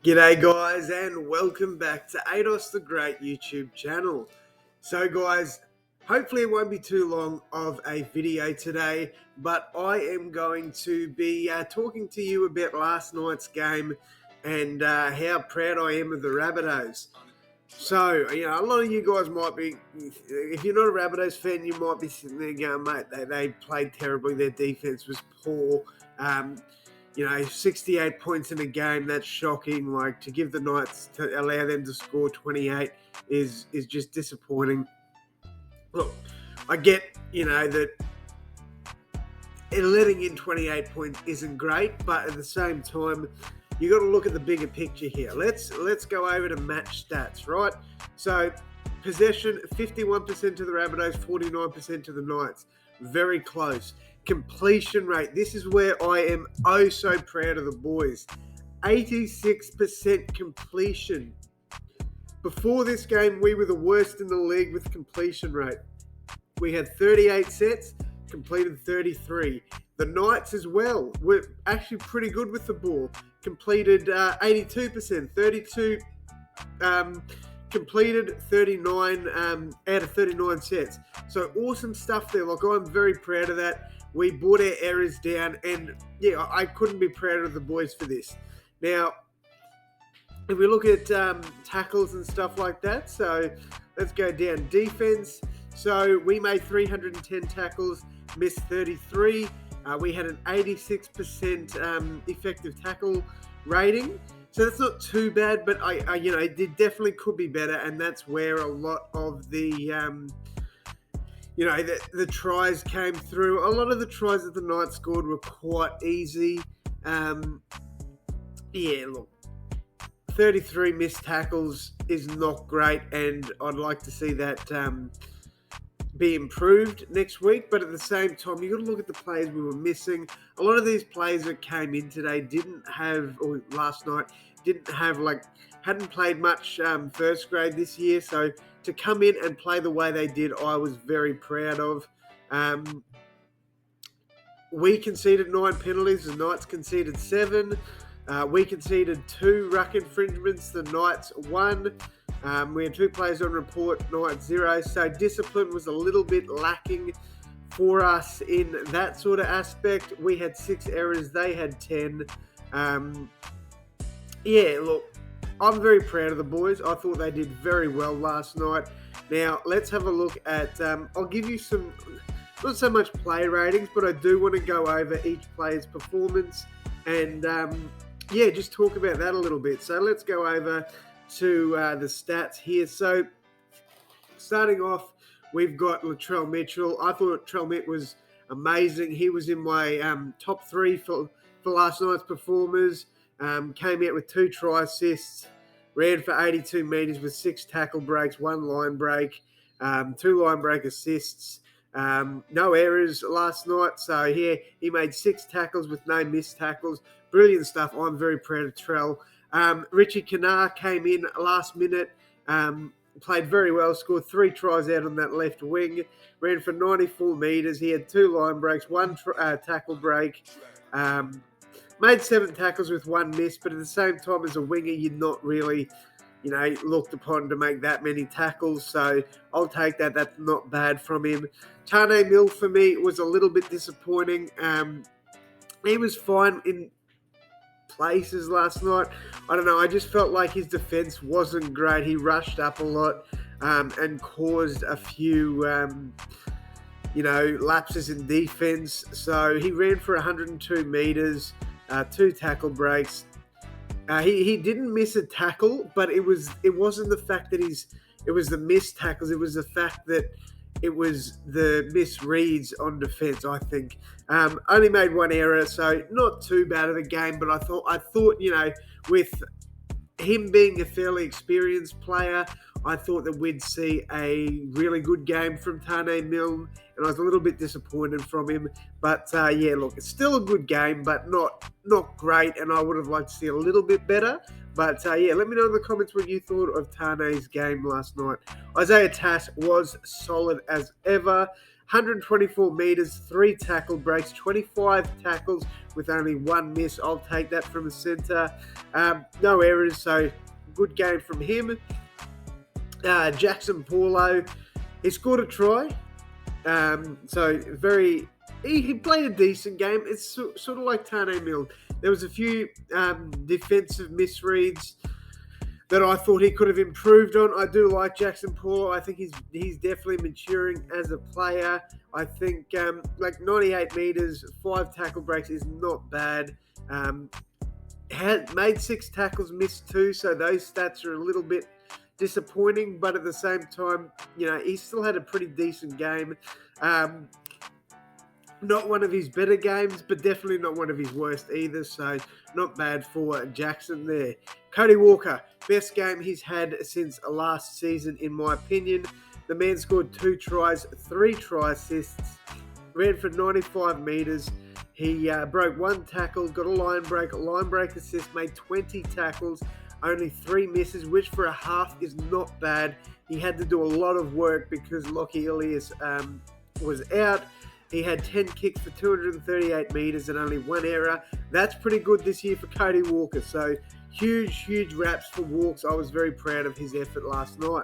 G'day guys and welcome back to AdosTheGreat YouTube channel. So guys, hopefully it won't be too long of a video today, but I am going to be talking to you about last night's game and how proud I am of the Rabbitohs. So, a lot of you guys might be, if you're not a Rabbitohs fan, you might be sitting there going, mate, they played terribly, their defense was poor. 68 points in a game, that's shocking. Like, to give the Knights, to allow them to score 28 is just disappointing. Look, I get, that letting in 28 points isn't great, but at the same time, you got to look at the bigger picture here. Let's go over to match stats, right? So, possession, 51% to the Rabbitohs, 49% to the Knights. Very close. Completion rate. This is where I am oh so proud of the boys. 86% completion. Before this game, we were the worst in the league with completion rate. We had 38 sets, completed 33. The Knights as well were actually pretty good with the ball. Completed 82%, 32 completed 39 out of 39 sets. So awesome stuff there. Like, I'm very proud of that. We brought our errors down, and yeah, I couldn't be prouder of the boys for this. Now, if we look at tackles and stuff like that, so let's go down. Defense. So we made 310 tackles, missed 33. We had an 86% effective tackle rating. So that's not too bad, but it definitely could be better, and that's where a lot of the the tries came through. A lot of the tries that the Knights scored were quite easy. Look, 33 missed tackles is not great, and I'd like to see that be improved next week. But at the same time, you've got to look at the players we were missing. A lot of these players that came in today last night hadn't played much first grade this year. So to come in and play the way they did, I was very proud of. We conceded 9 penalties. The Knights conceded 7. We conceded 2 ruck infringements. The Knights 1. We had 2 players on report, Knights 0. So discipline was a little bit lacking for us in that sort of aspect. We had 6 errors. They had 10. Look, I'm very proud of the boys. I thought they did very well last night. Now, let's have a look at, I'll give you some, not so much play ratings, but I do want to go over each player's performance and, just talk about that a little bit. So let's go over to the stats here. So starting off, we've got Latrell Mitchell. I thought Latrell Mitchell was amazing. He was in my top 3 for last night's performers. Came out with 2 try assists, ran for 82 metres with 6 tackle breaks, 1 line break, 2 line break assists. No errors last night. So here he made 6 tackles with no missed tackles. Brilliant stuff. I'm very proud of Trell. Richie Kanar came in last minute, played very well, scored 3 tries out on that left wing, ran for 94 metres. He had 2 line breaks, 1 tackle break. Made 7 tackles with 1 miss, but at the same time, as a winger, you're not really, looked upon to make that many tackles. So I'll take that. That's not bad from him. Tane Mill, for me, was a little bit disappointing. He was fine in places last night. I don't know. I just felt like his defense wasn't great. He rushed up a lot and caused a few lapses in defense. So he ran for 102 meters, 2 tackle breaks. He didn't miss a tackle, but it wasn't the fact that it was the missed tackles. It was the fact that it was the misreads on defense, I think. Only made 1 error, so not too bad of a game, but I thought, with him being a fairly experienced player, I thought that we'd see a really good game from Tane Milne, and I was a little bit disappointed from him. But look, it's still a good game, but not great, and I would have liked to see a little bit better. But let me know in the comments what you thought of Tane's game last night. Isaiah Tass was solid as ever. 124 metres, 3 tackle breaks, 25 tackles with only 1 miss. I'll take that from a centre. No errors, so good game from him. Jackson Paulo, he scored a try. He played a decent game. It's sort of like Tane Milne. There was a few defensive misreads that I thought he could have improved on. I do like Jackson Paulo. I think he's definitely maturing as a player. I think 98 metres, 5 tackle breaks is not bad. Had made 6 tackles, missed 2, so those stats are a little bit disappointing, but at the same time, he still had a pretty decent game. Not one of his better games, but definitely not one of his worst either, so not bad for Jackson there. Cody Walker, best game he's had since last season, in my opinion. The man scored 2 tries, 3 try assists, ran for 95 metres. He broke 1 tackle, got a line break assist, made 20 tackles, only 3 misses, which for a half is not bad. He had to do a lot of work because Lockie Ilias was out. He had 10 kicks for 238 metres and only 1 error. That's pretty good this year for Cody Walker. So huge raps for Walks. I was very proud of his effort last night.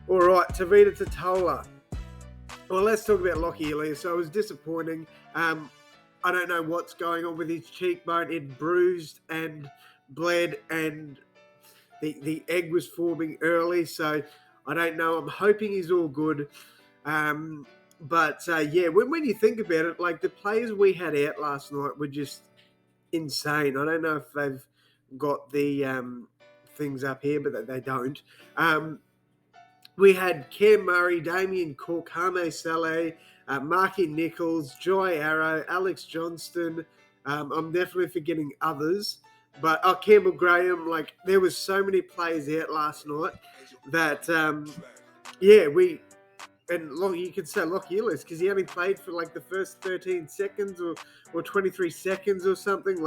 All right, Tavita Totola. Well, let's talk about Lockie Ilias. So it was disappointing. I don't know what's going on with his cheekbone. It bruised and bled, and the egg was forming early. So I don't know. I'm hoping he's all good. But when you think about it, like the players we had out last night were just insane. I don't know if they've got the things up here, but they don't. We had Cam Murray, Damien Cook, Hame Saleh, Marky Nichols, Joy Arrow, Alex Johnston. I'm definitely forgetting others. But Campbell Graham, there was so many players out last night that, you could say Lockie Ilias because he only played for the first 13 seconds or 23 seconds or something.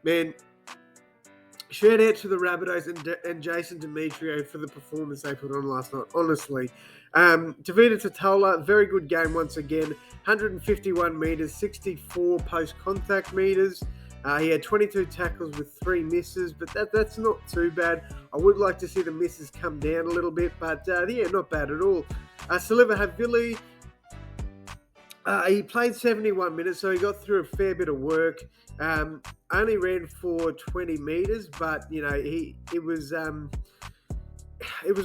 Man, shout out to the Rabbitohs and Jason Demetrio for the performance they put on last night, honestly. Tavita Totola, very good game once again. 151 metres, 64 post-contact metres. He had 22 tackles with 3 misses, but that's not too bad. I would like to see the misses come down a little bit, but not bad at all. Saliva Havili, he played 71 minutes, so he got through a fair bit of work. Only ran for 20 metres, but it was a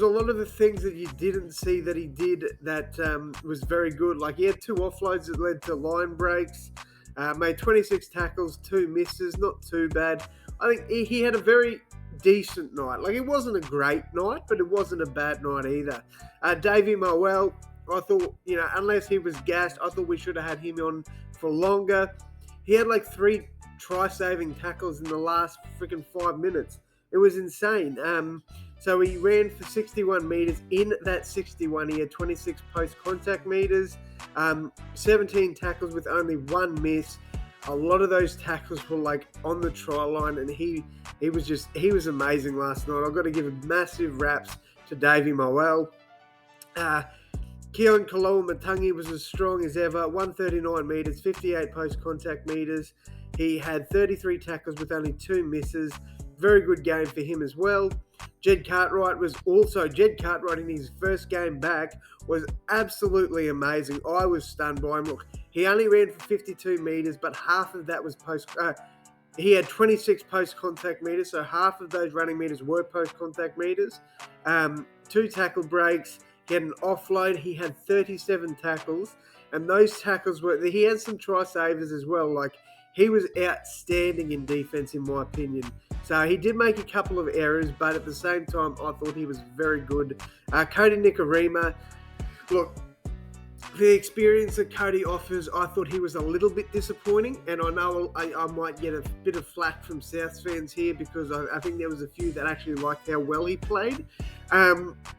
lot of the things that you didn't see that he did that was very good. He had 2 offloads that led to line breaks. Made 26 tackles, 2 misses, not too bad. I think he had a very decent night. It wasn't a great night, but it wasn't a bad night either. Davey Mowell, I thought, unless he was gassed, I thought we should have had him on for longer. He had 3 try-saving tackles in the last freaking 5 minutes. It was insane. So he ran for 61 metres. In that 61, he had 26 post-contact metres, 17 tackles with only 1 miss. A lot of those tackles were on the try line, and he was amazing last night. I've got to give massive raps to Davey Mowell. Keon Kaloa-Matangi was as strong as ever. 139 metres, 58 post-contact metres. He had 33 tackles with only 2 misses. Very good game for him as well. Jed Cartwright in his first game back was absolutely amazing. I was stunned by him. Look, he only ran for 52 metres, but half of that was he had 26 post-contact metres, so half of those running metres were post-contact metres. 2 tackle breaks. He had an offload. He had 37 tackles, and those tackles he had some try savers as well. He was outstanding in defence, in my opinion. So he did make a couple of errors, but at the same time, I thought he was very good. Cody Nicorima, look, the experience that Cody offers, I thought he was a little bit disappointing, and I know I might get a bit of flack from South fans here because I think there was a few that actually liked how well he played.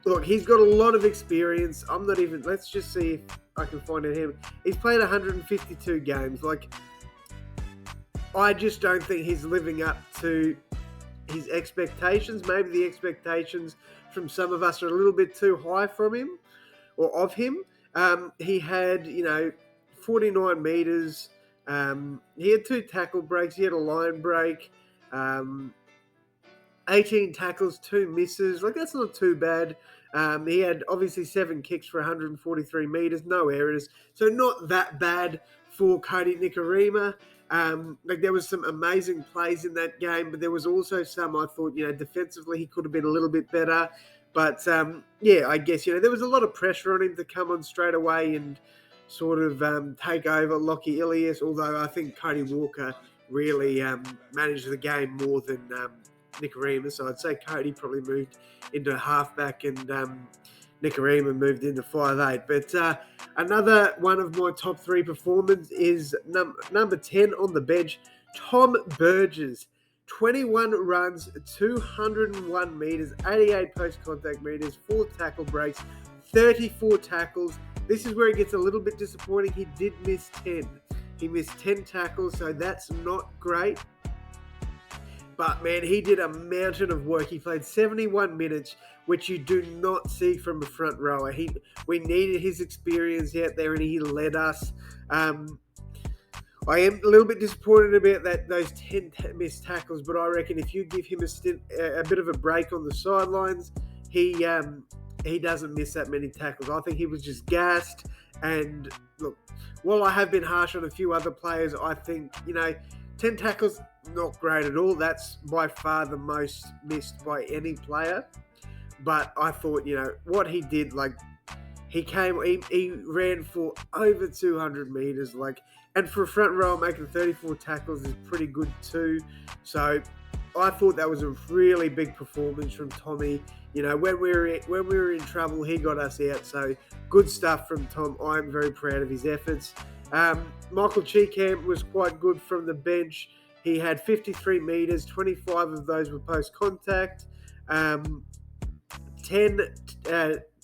Look, he's got a lot of experience. Let's just see if I can find out him. He's played 152 games. I just don't think he's living up to his expectations. Maybe the expectations from some of us are a little bit too high from him or of him. He had, 49 meters. He had 2 tackle breaks. He had a line break. 18 tackles, 2 misses. Like, that's not too bad. He had obviously 7 kicks for 143 meters, no errors. So not that bad for Cody Nicorima. There was some amazing plays in that game, but there was also some I thought, defensively he could have been a little bit better. But I guess, there was a lot of pressure on him to come on straight away and sort of take over Lockie Ilias, although I think Cody Walker really managed the game more than Nicorima. So I'd say Cody probably moved into halfback and Nicorima moved into 5'8". But another one of my top 3 performers is number 10 on the bench, Tom Burgess. 21 runs, 201 meters, 88 post-contact meters, 4 tackle breaks, 34 tackles. This is where it gets a little bit disappointing. He did miss 10. He missed 10 tackles, so that's not great. But, man, he did a mountain of work. He played 71 minutes, which you do not see from a front rower. We needed his experience out there, and he led us. I am a little bit disappointed about those 10 missed tackles, but I reckon if you give him a bit of a break on the sidelines, he doesn't miss that many tackles. I think he was just gassed. And look, while I have been harsh on a few other players, I think, 10 tackles, not great at all. That's by far the most missed by any player. But I thought, what he did, he ran for over 200 meters, and for a front row making 34 tackles is pretty good too. So I thought that was a really big performance from Tommy. When we were in trouble, he got us out. So good stuff from Tom. I'm very proud of his efforts. Michael Cheacamp was quite good from the bench. He had 53 meters, 25 of those were post-contact, 10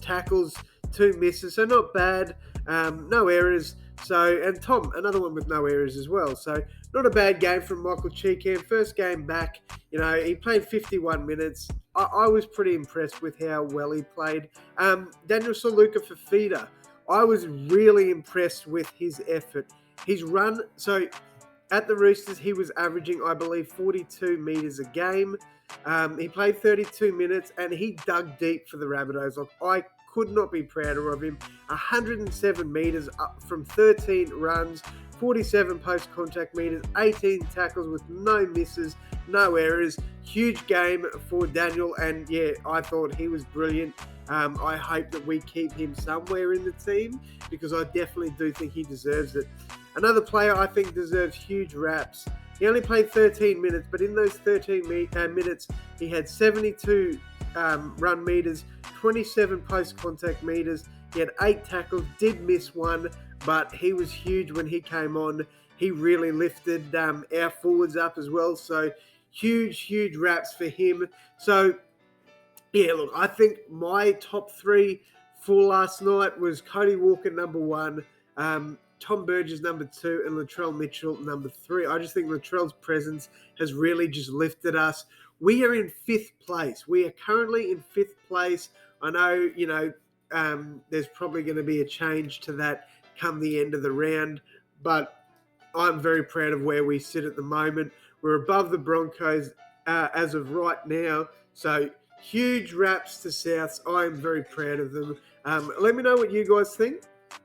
tackles, 2 misses, so not bad, no errors. So, and Tom, another one with no errors as well. So, not a bad game from Michael Cheacamp. First game back, he played 51 minutes. I was pretty impressed with how well he played. Daniel Saluka for feeder. I was really impressed with his effort. His run, so at the Roosters, he was averaging, I believe, 42 meters a game. He played 32 minutes and he dug deep for the Rabbitohs. I could not be prouder of him. 107 meters up from 13 runs, 47 post-contact meters, 18 tackles with no misses, no errors. Huge game for Daniel, and I thought he was brilliant. I hope that we keep him somewhere in the team because I definitely do think he deserves it. Another player I think deserves huge raps. He only played 13 minutes, but in those 13 minutes, he had 72 run meters, 27 post-contact meters. He had 8 tackles, did miss 1, but he was huge when he came on. He really lifted our forwards up as well. So huge raps for him. So, look, I think my top 3 for last night was Cody Walker, number 1, Tom Burgess, number 2, and Latrell Mitchell, number 3. I just think Latrell's presence has really just lifted us. We are in 5th place. We are currently in 5th place. I know, there's probably going to be a change to that come the end of the round, but I'm very proud of where we sit at the moment. We're above the Broncos as of right now. So huge raps to Souths. I'm very proud of them. Let me know what you guys think.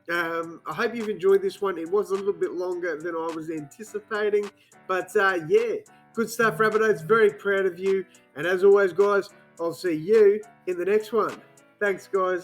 I hope you've enjoyed this one. It was a little bit longer than I was anticipating, but good stuff, Rabbitohs. Very proud of you. And as always, guys, I'll see you in the next one. Thanks, guys.